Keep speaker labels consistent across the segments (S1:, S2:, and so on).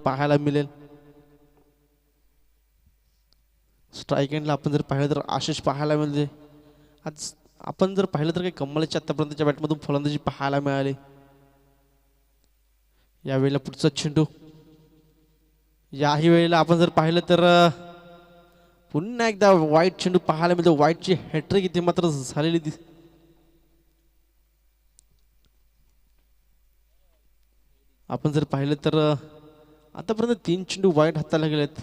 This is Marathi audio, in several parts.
S1: पाहायला मिळेल. स्ट्राईक एंडला आपण जर पाहिलं तर आशिष पाहायला मिळते. आज आपण जर पाहिलं तर काही कमलच्या आतापर्यंतच्या बॅटमधून फलंदाजी पाहायला मिळाली. यावेळेला पुढचा चेंडू. याही वेळेला आपण जर पाहिलं तर पुन्हा एकदा वाईट चेंडू पाहायला मिळतो. वाईटची हॅट्रिक इथे मात्र झालेली आपण जर पाहिलं तर आतापर्यंत 3 चेंडू वाईट हाताला गेलेत.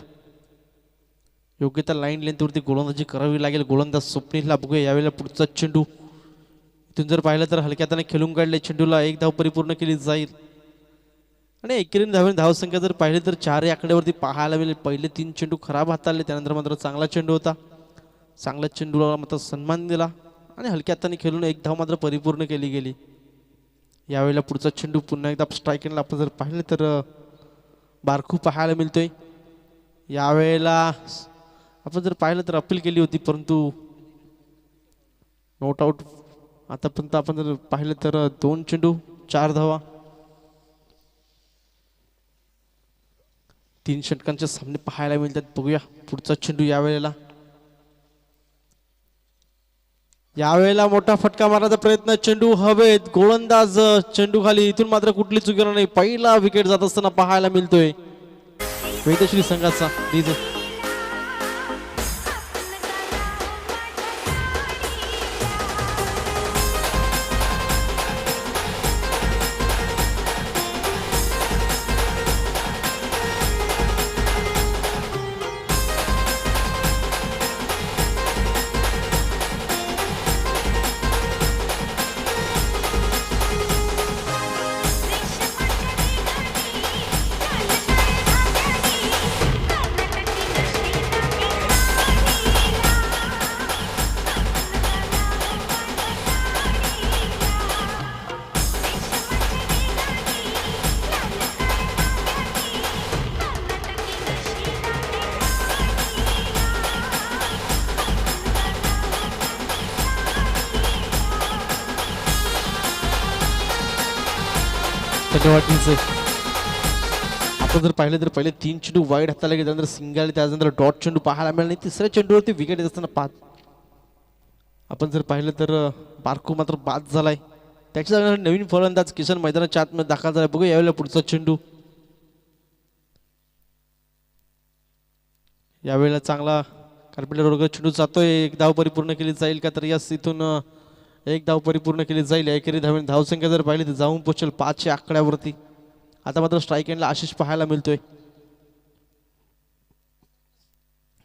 S1: योग्य त्या लाईन लेंथवरती गोलंदाजी करावी लागेल गोलंदाज स्वप्नीलला. बघूया यावेळेला पुढचा चेंडू. इथून जर पाहिलं तर हलक्या हाताने खेळून काढले चेंडूला. 1 धाव परिपूर्ण केली जाईल आणि 91 धावसंख्या जर पाहिली तर 4 आकड्यावरती पाहायला मिळेल. पहिले 3 चेंडू खराब हाताळले, त्यानंतर मात्र चांगला चेंडू होता. चांगल्या चेंडूला मात्र सन्मान दिला आणि हलक्या हाताने खेळून 1 धाव मात्र परिपूर्ण केली गेली. यावेळेला पुढचा चेंडू पुन्हा एकदा स्ट्राईक एंडला आपण जर पाहिलं तर बारखू पाहायला मिळतोय. यावेळेला आपण जर पाहिलं तर अपील केली होती परंतु नॉट आउट. आतापर्यंत आपण जर पाहिलं तर 2 चेंडू 4 धावा. 3 षटकांचे सामने पाहायला मिळतात. बघूया पुढचा चेंडू. यावेळेला मोठा फटका मारण्याचा प्रयत्न. चेंडू हवेत, गोलंदाज चेंडू खाली. इथून मात्र कुठली चूक नाही. पहिला विकेट जात असताना पाहायला मिळतोय वेदश्री संघाचा. आपण जर पाहिलं तर पहिले 3 चेंडू वाईड हाताला गेले, त्यानंतर सिंगल, त्यानंतर डॉट चेंडू पाहायला मिळाला. तिसऱ्या चेंडूवरती विकेट येत असताना 5. आपण जर पाहिलं तर बारकू मात्र बाद झालाय. त्याच्या जागी नवीन फलंदाज किशन मैदानाच्या आतमध्ये दाखल झालाय. बघू यावेळेला पुढचा चेंडू. यावेळेला चांगला कार्पेंटर वर्ग चेंडू जातोय. 1 धाव परिपूर्ण केली जाईल का तर यस, इथून 1 धाव परिपूर्ण केली जाईल. एकेरी धावसंख्या जर पाहिली तर जाऊन पोहोचेल 5 आकड्यावरती. आता मात्र स्ट्राईक एंडला आशिष पाहायला मिळतोय.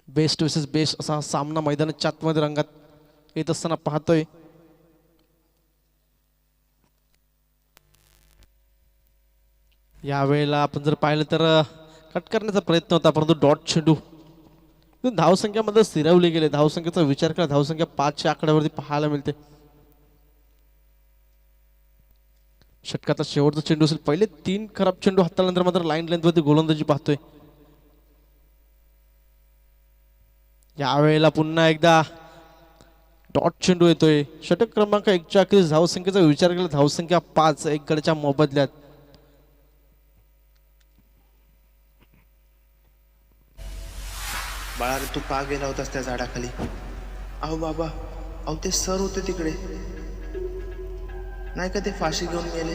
S1: बेस्ट वर्सेस बेस्ट असा सामना मैदानाच्या आतमध्ये रंगात येत असताना पाहतोय. यावेळेला आपण जर पाहिलं तर कट करण्याचा प्रयत्न होता परंतु डॉट चेंडू. धावसंख्यामध्ये स्थिरवले गेले. धावसंख्येचा विचार करा, धावसंख्या 5 आकड्यावरती पाहायला मिळते. षटकाचा शेवटचा चेंडू असेल. पहिले 3 खराब चेंडू हाताळल्यानंतर मात्र लाईन लेंथवरती गोलंदाजी पाहतोय. यावेळेला पुन्हा एकदा डॉट चेंडू येतोय. षटक क्रमांक 1 च्या अखेरीस धावसंख्येचा विचार केला, धावसंख्या 5 1 गडच्या मोबदल्यात.
S2: बाळा रे, तू का गेला होतास त्या झाडाखाली? अहो बाबा, अहो ते सर होते तिकडे, नाही का ते फाशी घेऊन गेले?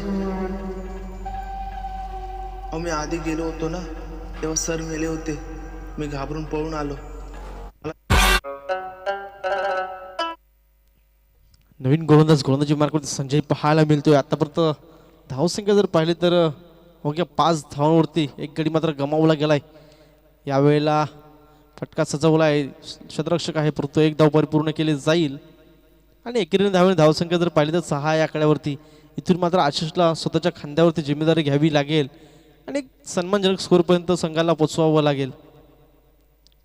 S2: अहो मी आधी गेलो होतो ना, तेव्हा सर मेले होते. मी घाबरून पळून आलो.
S1: नवीन गोलंदाजी मार्गावरती संजय पाहायला मिळतोय. आतापर्यंत धावसंख्या जर पाहिली तर 5 धावांवरती 1 गडी मात्र गमावला गेलाय. यावेळेला फटका सजवला आहे. क्षेत्ररक्षक आहे परंतु 1 धाव परिपूर्ण केली जाईल आणि एकेरी धावसंख्या जर पाहिली तर 6 या आकड्यावरती. इथून मात्र आशिषला स्वतःच्या खांद्यावरती जिम्मेदारी घ्यावी लागेल आणि एक सन्मानजनक स्कोरपर्यंत संघाला पोचवावं लागेल.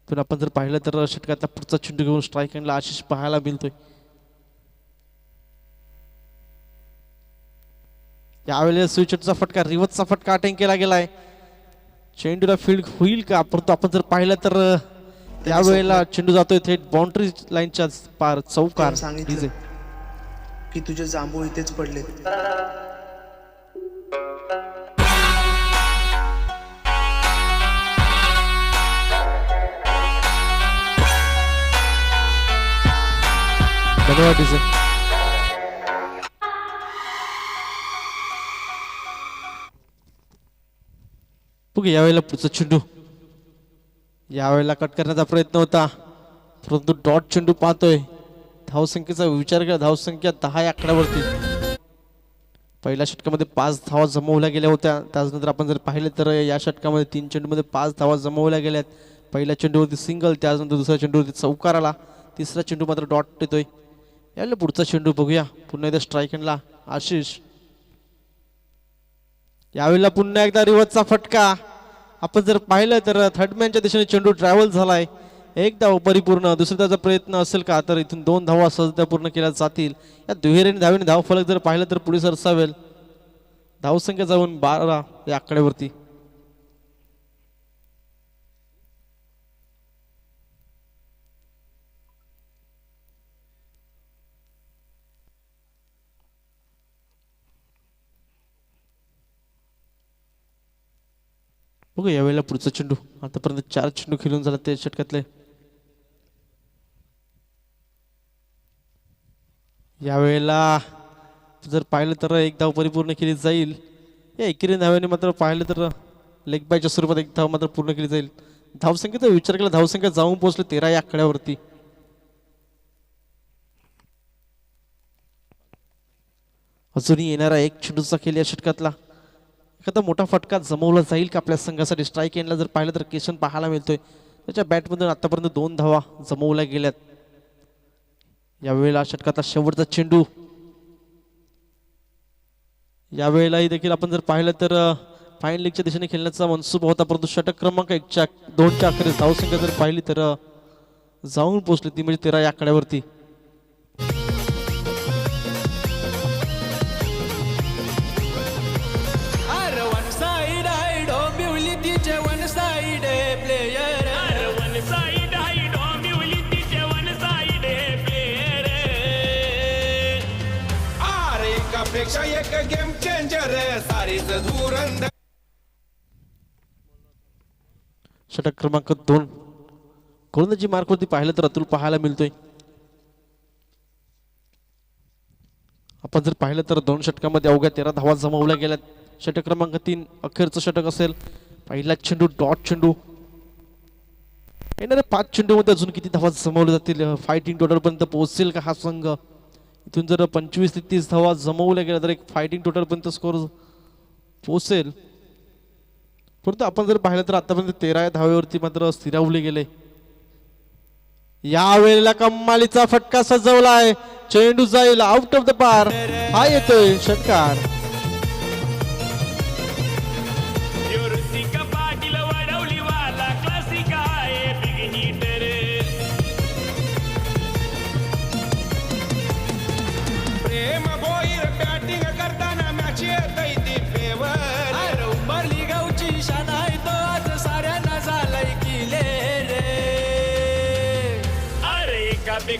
S1: पण आपण जर पाहिलं तर षटकातला पुढचा चेंडू घेऊन स्ट्राईक एंडला आशिष पाहायला मिळतोय. यावेळेला स्विचचा फटका, रिव्हर्सचा फटका अटेंड केला गेलाय. चेंडूला फील्ड होईल का? परंतु आपण जर पाहिलं तर त्यावेळेला चेंडू जातोय थेट बाउंड्री लाईनच्या पार चौकार.
S2: सांगितलं की तुझे जांभूळ इथेच पडले.
S1: धन्यवाद डीजे. बघ यावेळेला पुढचा चेंडू, यावेळेला कट करण्याचा प्रयत्न होता परंतु डॉट चेंडू पाहतोय. धावसंख्येचा विचार केला, धावसंख्या 10 या आकड्यावरती. पहिल्या षटकामध्ये 5 धावा जमवल्या गेल्या होत्या. त्यानंतर आपण जर पाहिले तर या षटकामध्ये 3 चेंडूमध्ये 5 धावा जमवल्या गेल्यात. पहिल्या चेंडूवरती सिंगल, त्यानंतर दुसऱ्या चेंडूवरती चौकार आला, तिसरा चेंडू मात्र डॉट येतोय. यावेळेला पुढचा चेंडू बघूया. पुन्हा एकदा स्ट्राईक एंडला आशिष. यावेळेला पुन्हा एकदा रिव्हर्सचा फटका. आपण जर पाहिलं तर थर्डमॅनच्या दिशेने चेंडू ट्रॅव्हल झालाय. एक धाव परिपूर्ण, दुसऱ्याचा प्रयत्न असेल का तर इथून 2 धावा सहजता पूर्ण केल्या जातील. या दुहेरीने धावेने धाव फलक जर पाहिलं तर पुढे सरसावेल. धावसंख्या जाऊन 12 या आकड्यावरती. बघू यावेळेला पुढचा चेंडू. आतापर्यंत 4 चेंडू खेळून झाला ते षटकातले. यावेळेला जर पाहिलं तर एक धाव परिपूर्ण केली जाईल. या एकेरी धाव्याने मात्र पाहिलं तर लेग बायच्या स्वरूपात एक धाव मात्र पूर्ण केली जाईल. धावसंख्येचा विचार केला, धावसंख्या जाऊन पोहोचले 13 या आकड्यावरती. अजूनही येणारा एक चेंडूचा खेळ या षटकातला. एखादा मोठा फटका जमवला जाईल का आपल्या संघासाठी. स्ट्राईक एंडला जर पाहिलं तर केशन पाहायला मिळतोय. त्याच्या बॅटमधून आतापर्यंत 2 धावा जमवल्या गेल्यात. यावेळेला षटकातला शेवटचा चेंडू. यावेळेलाही देखील आपण जर पाहिलं तर फाईन लीगच्या दिशेने खेळण्याचा मनसुबा होता परंतु षटक क्रमांक 2च्या अखेरीस धावसंख्या जर पाहिली तर जाऊन पोहोचली ती म्हणजे 13 या आकड्यावरती.
S3: एक गेम चेंजर सारीच धुरंधर.
S1: षटक क्रमांक 2 गोलंदाजी मार्कवरती पाहिलं तर अतुल पाहायला मिळतोय. आपण जर पाहिलं तर 2 षटकामध्ये अवघ्या 13 धावा जमवल्या गेल्यात. षटक क्रमांक 3 अखेरचं षटक असेल. पहिला चेंडू डॉट चेंडू. येणाऱ्या 5 चेंडूमध्ये अजून किती धावा जमवल्या जातील, फायटिंग टोटल पर्यंत पोहोचेल का हा संघ. इथून जर 25 ते 30 धावा जमवल्या गेल्या तर एक फायटिंग टोटल पर्यंत स्कोर पोहोचेल. परंतु आपण जर पाहिलं तर आतापर्यंत 13 या धावेवरती मात्र स्थिरावले गेले. यावेळेला कमालीचा फटका सजवलाय. चेंडू जाईल आउट ऑफ द पार. हा येतोय षटकार.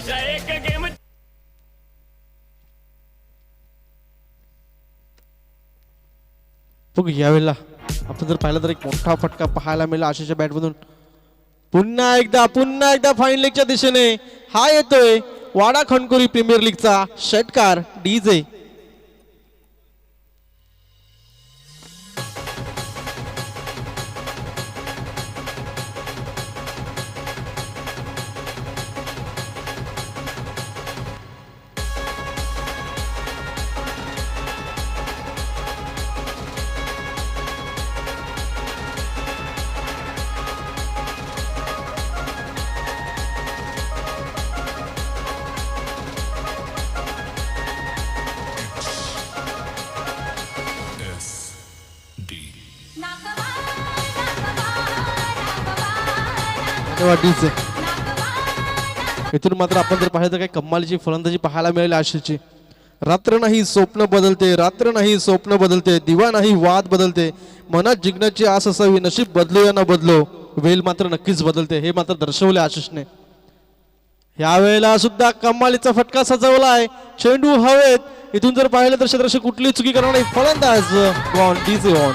S4: एक गेम.
S1: बघ यावेळेला आपण जर पाहिलं तर एक मोठा फटका पाहायला मिळाला आशिषच्या बॅटमधून. पुन्हा एकदा फाईन लीगच्या दिशेने हा येतोय वाडा खणकोरी प्रीमियर लीगचा षटकार डीजे. इथून मात्र आपण जर पाहिलं तर काही कमालीची फलंदाजी पाहायला मिळाली आशिषची. रात्र नाही स्वप्न बदलते, रात्र नाही स्वप्न बदलते, दिवा नाही वाद बदलते, मनात जिंकण्याची आस असावी, नशीब बदलो या न बदलो, वेल मात्र नक्कीच बदलते, हे मात्र दर्शवले आशिषने. यावेळेला सुद्धा कमालीचा फटका सजवलाय. चेंडू हवेत. इथून जर पाहिलं तर क्षेत्ररक्षक कुठली चुकी करणार नाही. फलंदाज ऑन डीजे ऑन.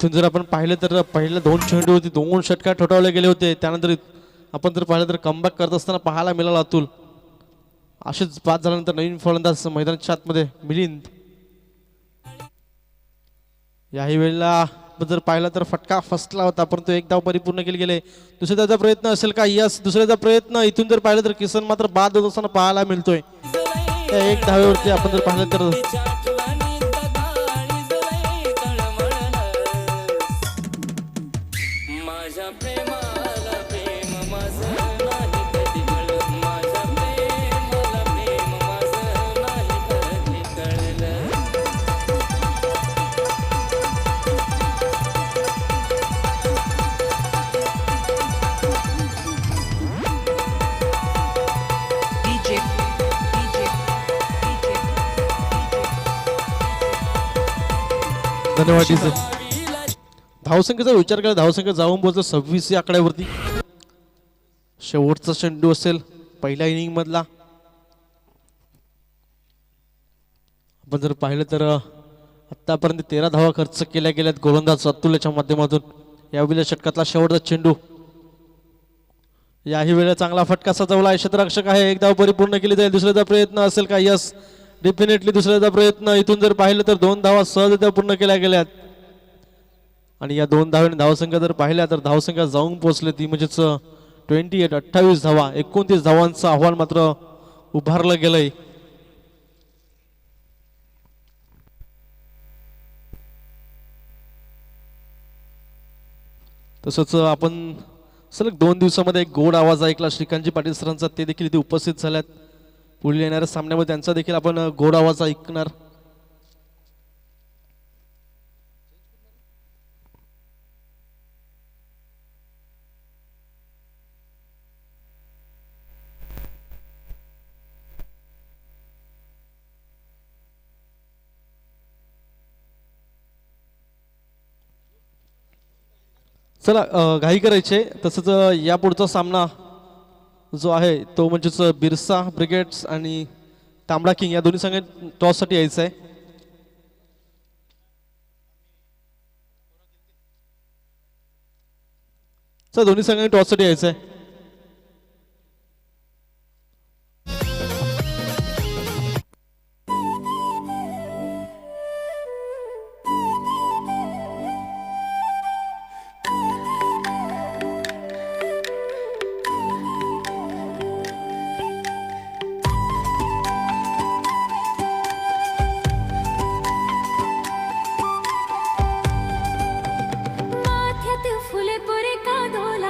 S1: इथून जर आपण पाहिलं तर पहिल्या 2 चेंडू होती 2 षटकार ठोठावले गेले होते. त्यानंतर आपण जर पाहिलं तर कमबॅक करत असताना पाहायला मिळाला अतुल. असेच बाद झाल्यानंतर नवीन फलंदाज मैदानाच्या आतमध्ये मिलिंद. याही वेळेला आपण जर पाहिलं तर फटका फसला होता परंतु एक धाव परिपूर्ण केले गेले. दुसऱ्या धावचा प्रयत्न असेल का? यस, दुसऱ्याचा प्रयत्न. इथून जर पाहिलं तर किसन मात्र बाद होत असताना पाहायला मिळतोय. त्या एक धावेवरती आपण जर पाहिलं तर धन्यवाद. धावसंख्येचा विचार केला धावसंख्या जाऊन पोहोचलं 26 या आकड्यावरती. शेवटचा चेंडू असेल पहिल्या इनिंग मधला. आपण जर पाहिलं तर आतापर्यंत 13 धावा खर्च केल्या गेल्यात गोलंदाज अतुलच्या माध्यमातून. यावेळी षटकातला शेवटचा चेंडू. याही वेळेला चांगला फटका सजवला. क्षेत्ररक्षक आहे. एक धाव परिपूर्ण केली जाईल. दुसऱ्याचा प्रयत्न असेल का? यस, डेफिनेटली दुसऱ्याचा प्रयत्न. इथून जर पाहिलं तर 2 धावा सहजरित्या पूर्ण केल्या गेल्यात आणि या 2 धावांनी धावसंख्या जर पाहिल्या तर धावसंख्या जाऊन पोहोचले ती म्हणजेच 28 धावा. 29 धावांचा आव्हान मात्र उभारलं गेलंय. तसंच आपण सलग 2 दिवसामध्ये एक गोड आवाज ऐकला श्रीकांतजी पाटील सरांचा. ते देखील इथे उपस्थित झाल्यात. पुढील येणाऱ्या सामन्यामध्ये त्यांचा देखील आपण गोड आवाज ऐकणार. चला घाई करायचे. तसंच या पुढचा सामना जो आहे तो म्हणजेच बिरसा ब्रिगेड्स आणि तांबडा किंग या दोन्ही संघ टॉससाठी यायचं आहे. चला दोन्ही संघांनी टॉससाठी यायचं आहे.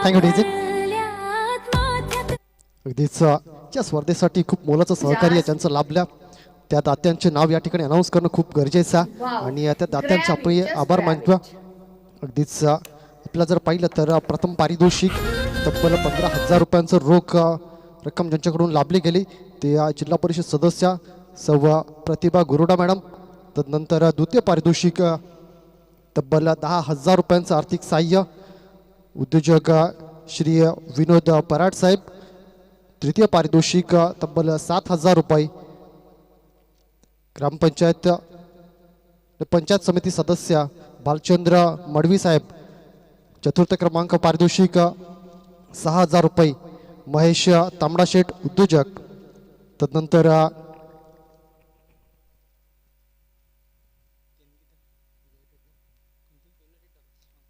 S5: Thank you DJ. अगदीच या स्पर्धेसाठी खूप मोलाचं सहकार्य ज्यांचं लाभल्या त्या दात्यांचे नाव या ठिकाणी अनाऊन्स करणं खूप गरजेचं आहे आणि त्या दात्यांचे आपण आभार मानतो. अगदीच आपल्याला जर पाहिलं तर प्रथम पारितोषिक तब्बल 15,000 रुपयांचं रोख रक्कम ज्यांच्याकडून लाभली गेली ते जिल्हा परिषद सदस्य सौ प्रतिभा गुरुडा मॅडम. तदनंतर द्वितीय पारितोषिक तब्बल 10,000 रुपयांचं आर्थिक सहाय्य उद्योजक श्री विनोद पराड साहेब. तृतीय पारितोषिक तब्बल 7,000 रुपये ग्रामपंचायत पंचायत समिती सदस्य बालचंद्र मडवी साहेब. चतुर्थ क्रमांक पारितोषिक 6,000 रुपये महेश तांबडाशेठ उद्योजक. तदनंतर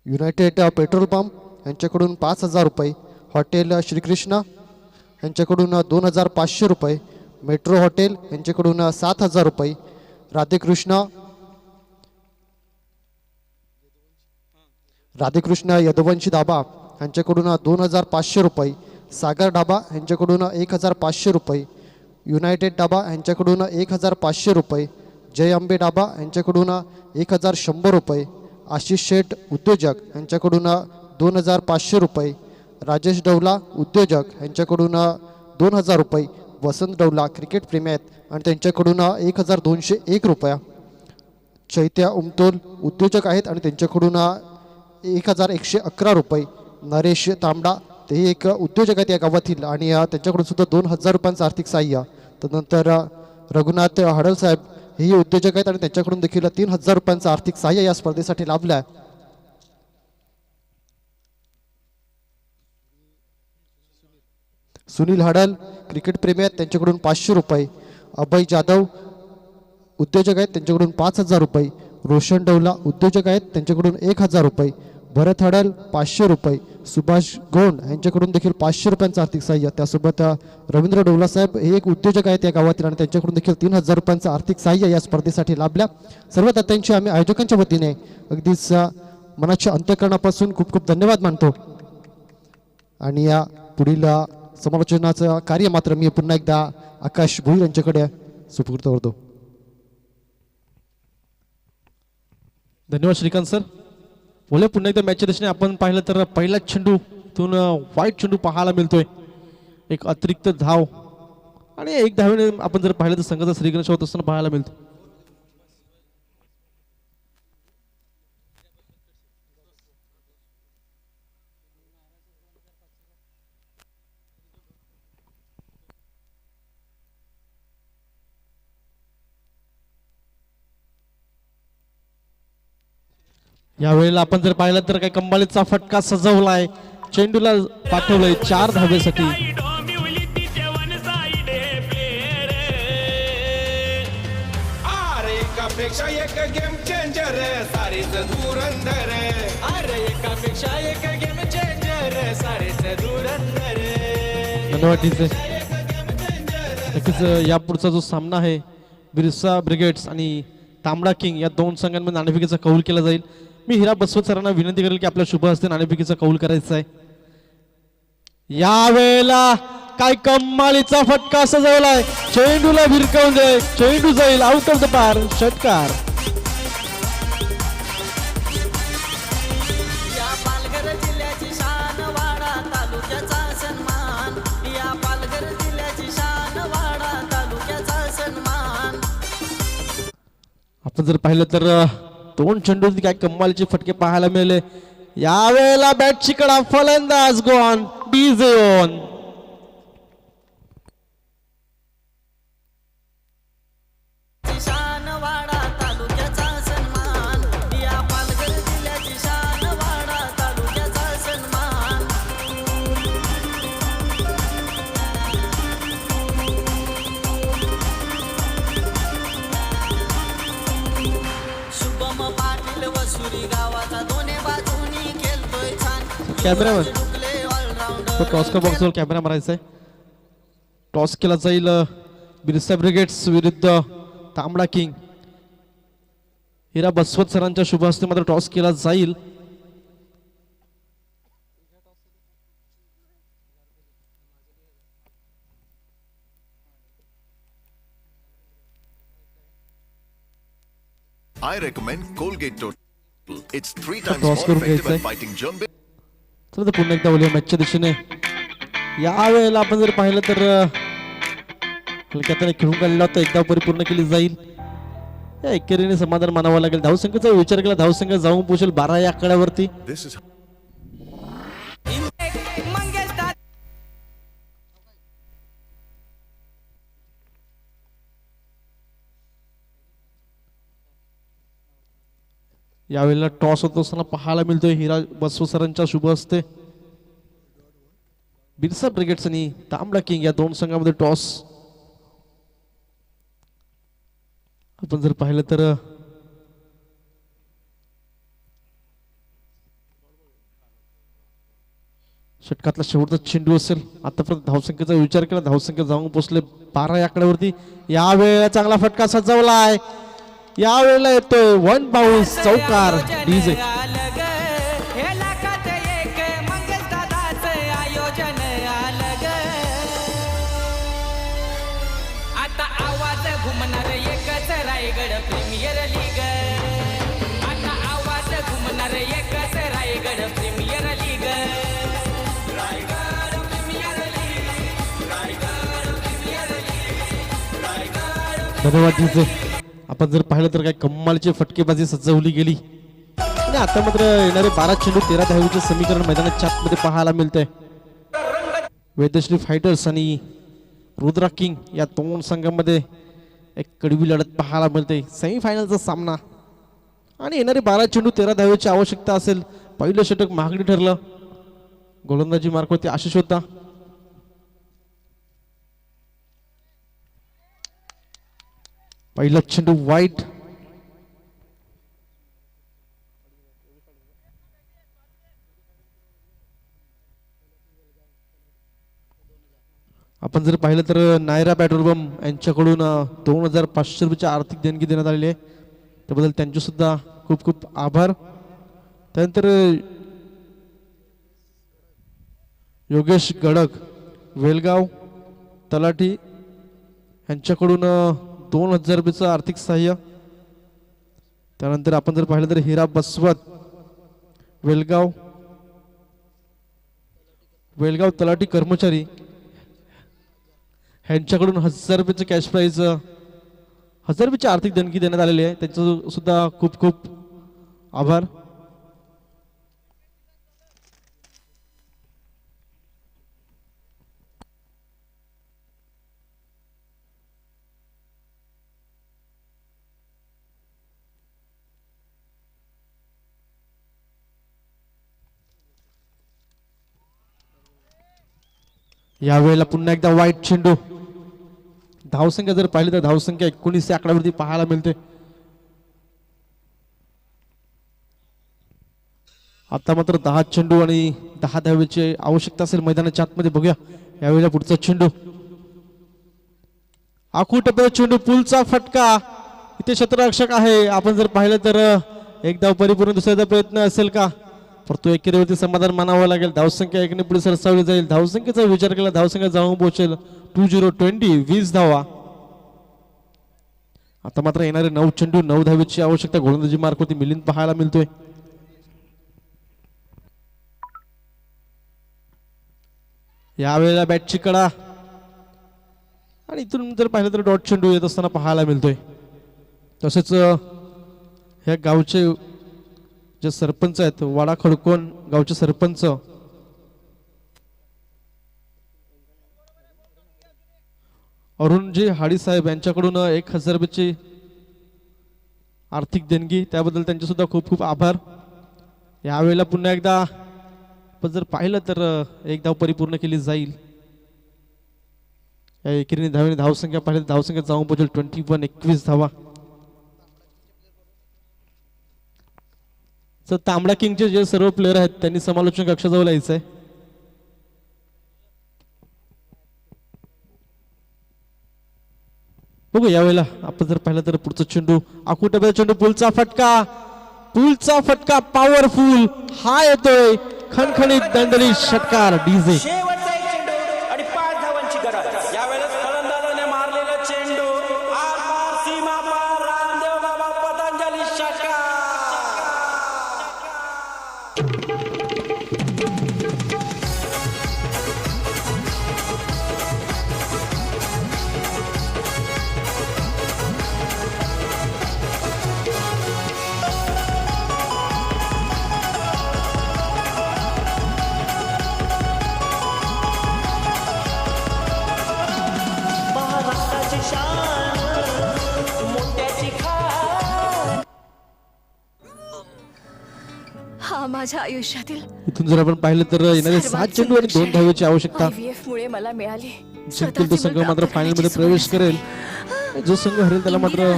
S5: युनायटेड पेट्रोल पंप यांच्याकडून 5,000 रुपये. हॉटेल श्रीकृष्ण यांच्याकडून 2,500 रुपये. मेट्रो हॉटेल यांच्याकडून 7,000 रुपये. राधेकृष्ण यदुवंशी धाबा यांच्याकडून 2,500 रुपये. सागर ढाबा यांच्याकडून 1,500 रुपये. युनायटेड ढाबा यांच्याकडून 1,500 रुपये. जय अंबे ढाबा यांच्याकडून 1,100 रुपये. आशिष शेठ उद्योजक यांच्याकडून 2,500 रुपये. राजेश डवला उद्योजक यांच्याकडून 2,000 रुपये. वसंत डवला क्रिकेट प्रेमी आहेत आणि त्यांच्याकडून 1,201 रुपया. चैत्या उमतोल उद्योजक आहेत आणि त्यांच्याकडून 1,111 रुपये. नरेश तांबडा तेही एक उद्योजक आहेत या गावातील आणि त्यांच्याकडून सुद्धा 2,000 रुपयांचं आर्थिक सहाय्य. त्यानंतर रघुनाथ हडल साहेब हेही उद्योजक आहेत आणि त्यांच्याकडून देखील 3,000 रुपयांचं आर्थिक सहाय्य या स्पर्धेसाठी लाभलं आहे. सुनील हडल क्रिकेट प्रेमी आहेत त्यांच्याकडून 500 रुपये. अभय जाधव उद्योजक आहेत त्यांच्याकडून 5,000 रुपये. रोशन डवला उद्योजक आहेत त्यांच्याकडून 1,000 रुपये. भरत हडल 500 रुपये. सुभाष गोंड यांच्याकडून देखील 500 रुपयांचं आर्थिक सहाय्य. त्यासोबत रवींद्र डोला साहेब हे एक उद्योजक आहेत या गावातील आणि त्यांच्याकडून देखील 3,000 रुपयांचं आर्थिक सहाय्य या स्पर्धेसाठी लाभल्या. सर्व दात्यांचे आम्ही आयोजकांच्या वतीने अगदीच मनाच्या अंतःकरणापासून खूप खूप धन्यवाद मानतो. आणि या पुढील समालोचनाचं कार्य मात्र मी पुन्हा एकदा आकाश भोईर यांच्याकडे सुपूर्द करतो.
S1: धन्यवाद श्रीकांत सर. बोले पुन्हा एकदा मॅचच्या दृष्टीने आपण पाहिलं तर पहिला चेंडूतून वाईट चेंडू पाहायला मिळतोय. एक अतिरिक्त धाव आणि एक धावेने आपण जर पाहिलं तर संघाचा श्रीगणेश होत असताना पाहायला मिळतो. यावेळेला आपण जर पाहिलं तर काही कंबालीचा फटका सजवलाय. चेंडूला पाठवलंय 4 धावेसाठी.
S3: अरे एकापेक्षा एक गेम चेंजर सारीच धुरंधर. अरे एकापेक्षा एक गेम चेंजर सारीच धुरंधर.
S1: धन्यवाद टीचे. नक्कीच या पुढचा जो सामना आहे बिरसा ब्रिगेड्स आणि तांबडा किंग या दोन संघांमध्ये नाणेफेकीचा कौल केला जाईल. मी हिरा बसवत सरांना विनंती करेल की आपल्या शुभ हस्ते नाणेफेकीचा कौल करायचा आहे. यावेळेला काय कमालीचा फटका सजवलाय. चेंडूला भिरकावून दे. चेंडू जाईल आउट ऑफ द पार. षटकार.
S6: या पालघर जिल्ह्याची शान वाडा तालुक्याचा सन्मान. या पालघर जिल्ह्याची शान वाडा तालुक्याचा सन्मान.
S1: आपण जर पाहिलं तर 2 चेंडू काय कमालीचे फटके पाहायला मिळाले. यावेळेला बॅटची कडा फलंदाज गोन बीझोन.
S6: शान वाडा तालुक्याचा सन्मान. या पालघर जिल्ह्याची शान वाडा तालुक्याचा सन्मान. शुभम पाटील वसुरी गावाचा दोन्ही बाजूनी खेळतोय छान.
S1: Cameraman
S6: Dukle allrounder.
S1: तो टॉस का बॉक्सवर कॅमेरा मारायचा आहे. टॉस केला जाईल बिरसा ब्रिगेड्स विरुद्ध तांबडा किंग. हिरा बसवत सरांच्या शुभ हस्ते मात्र टॉस केला जाईल.
S7: I recommend Colgate Total. It's 3 times
S1: toss
S7: more
S1: करून
S7: effective
S1: घ्यायचंय.
S7: at fighting germ.
S1: चला तर पुन्हा एकदा बोलूया मॅचच्या दिशेने. यावेळेला आपण जर पाहिलं तर हलक्यात खेळून काढलेला होता. एकदा परिपूर्ण केली जाईल. या एकेरीने समाधान मानावं लागेल. धावसंख्येचा विचार केला धावसंख्या जाऊन पोहोचेल 12 या आकड्यावरती.
S7: This is
S1: यावेळेला टॉस होत असताना पाहायला मिळतोय हिरा बसव सरांच्या शुभ हस्ते. बिरसा ब्रिगेड्स आणि तांबडा किंग या दोन संघामध्ये टॉस. आपण जर पाहिलं तर षटकातला शेवटचा चेंडू असेल. आतापर्यंत धावसंख्येचा विचार केला धावसंख्या जाऊन पोहोचले 12 या आकड्यावरती. यावेळेला चांगला फटका सजवलाय. यावेळेला येतोय 1 बाउन्स चौकार. डीजे
S6: आता आवाज घुमणार एकच रायगड प्रीमियर लीग. आता आवाज घुमणार एकच Raigad premier league. Raigad premier league. Raigad premier league. Raigad.
S1: धन्यवाद डीजे. आपण जर पाहिलं तर काय कमालची फटकेबाजी सजवली गेली आणि आता मात्र येणारे 12 चेंडू 13 धावेचे समीकरण मैदानाच्या आतमध्ये पाहायला मिळतंय. वेदश्री फायटर्स आणि रुद्रा किंग या दोन संघांमध्ये एक कडवी लढत पाहायला मिळते. सेमीफायनलचा सामना आणि येणारे 12 चेंडू 13 धावेची आवश्यकता असेल. पहिलं षटक महागडी ठरलं. गोलंदाजी मार्कवरती आशिष होता. पहिला चेंडू वाईट. आपण जर पाहिलं तर नायरा पेट्रोल पंप यांच्याकडून 2500 रुपयाची आर्थिक देणगी देण्यात आलेली आहे. त्याबद्दल त्यांचे सुद्धा खूप खूप आभार. त्यानंतर योगेश गडक वेलगाव तलाठी यांच्याकडून 2000 रुपयाचं आर्थिक सहाय्य. त्यानंतर आपण जर पाहिलं तर हिरा बसवत वेलगाव तलाठी कर्मचारी ह्यांच्याकडून 1000 रुपयाचं कॅश प्राईज 1000 रुपयाची आर्थिक देणगी देण्यात आलेली आहे. त्यांचं सुद्धा खूप खूप आभार. यावेळेला पुन्हा एकदा वाईट चेंडू. धावसंख्या जर पाहिली तर धावसंख्या 19 या आकड्यावरती पाहायला मिळते. आता मात्र 10 चेंडू आणि 10 धावेची आवश्यकता असेल मैदानाच्या आतमध्ये. बघूया यावेळेला पुढचा चेंडू. आखू टप्प्याचा चेंडू पुलचा फटका. इथे क्षेत्ररक्षक आहे. आपण जर पाहिलं तर एक धाव परिपूर्ण दुसऱ्याचा प्रयत्न असेल का, परंतु एकेरीवरती समाधान मानावं लागेल. धावसंख्या 1 ने पुढे सरसावली जाईल. धावसंख्येचा विचार केला धावसंख्या जाऊन पोहोचेल 20 धावा. आता मात्र येणारे 9 चेंडू 9 धावेची आवश्यकता गोलंदाजी मार्क होती मिलिंद पाहायला मिळतोय. यावेळेला बॅटची कडा आणि इथून जर पाहिलं तर डॉट चेंडू येत असताना पाहायला मिळतोय. तसेच ह्या गावचे जे सरपंच आहेत वाडा खडकोण गावचे सरपंच अरुणजी हाडी साहेब यांच्याकडून 1000 रुपयाची आर्थिक देणगी. त्याबद्दल त्यांचे सुद्धा खूप खूप आभार. यावेळेला पुन्हा एकदा पण जर पाहिलं तर एक धाव परिपूर्ण केली जाईल. या एकेरीने धावसंख्या पाहिली धावसंख्या जाऊन पोहोचेल 21 धावा. तर तांबडा किंगचे जे सर्व प्लेयर आहेत त्यांनी समालोचन कक्षाजवळ यायचं आहे. बघू यावेळेला आपण जर पाहिलं तर पुढचा चेंडू आखू टप्प्याचा चेंडू पुलचा फटका पॉवरफुल हा येतोय खणखणीत दणदणीत षटकार डीजे.
S3: शेवटचा एक चेंडू आणि 5 धावांची गरज. यावेळेस फलंदाजाने मारलेला चेंडू आरपार सीमा पार रामदेव बाबा पतंजली षटकार. महाराष्ट्राची शान मोत्याची खान.
S8: हा माझ्या आयुष्यातील
S1: इथून जर आपण पाहिलं तर येणारे 7 चेंडू आणि 2 धावेची आवश्यकता.
S8: IVF मुळे मला मिळाली.
S1: जिंकेल तो संघ मात्र फायनल मध्ये प्रवेश करेल. जो संघ हरेल त्याला मात्र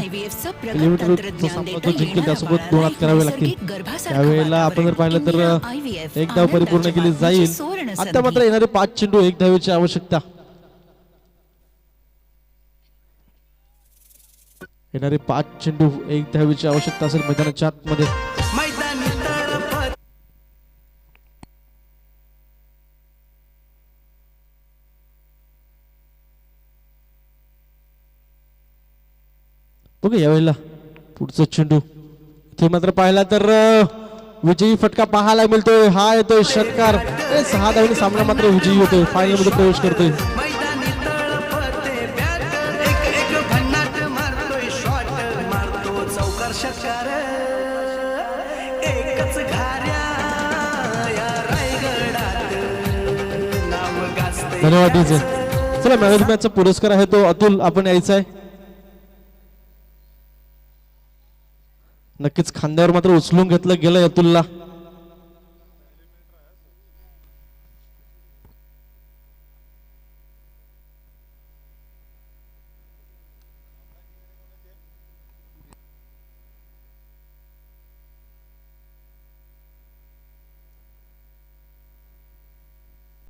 S1: किलोमीटर जिंकेल त्यासोबत 2 हात करावे लागतील. त्यावेळेला आपण जर पाहिलं तर एक धाव परिपूर्ण केली जाईल. आता मात्र येणारे 5 चेंडू 1 धावेची आवश्यकता. येणारे 5 चेंडू 1 धावेची आवश्यकता असेल मैदानाच्या आतमध्ये.
S3: मैदानी तळपत
S1: बघा यावेळेला पुढचा चेंडू. इथे मात्र पाहिला तर विजयी फटका पाहायला मिळतोय. हा येतोय षटकार. 6 धावांनी सामना मात्र विजयी होतोय. फायनल मध्ये प्रवेश करतोय.
S3: मैदानी तळपते बॅट एक भन्नाट मारतोय शॉट मारतो चौकार षटकार. एकच घाऱ्या या रायगडात नाव गाजते.
S1: धन्यवाद डीजे. चला मॅन ऑफ द मॅचचा पुरस्कार आहे तो अतुल आपण यायचा आहे. नक्कीच खांद्यावर मात्र उचलून घेतलं गेलं अतुलला.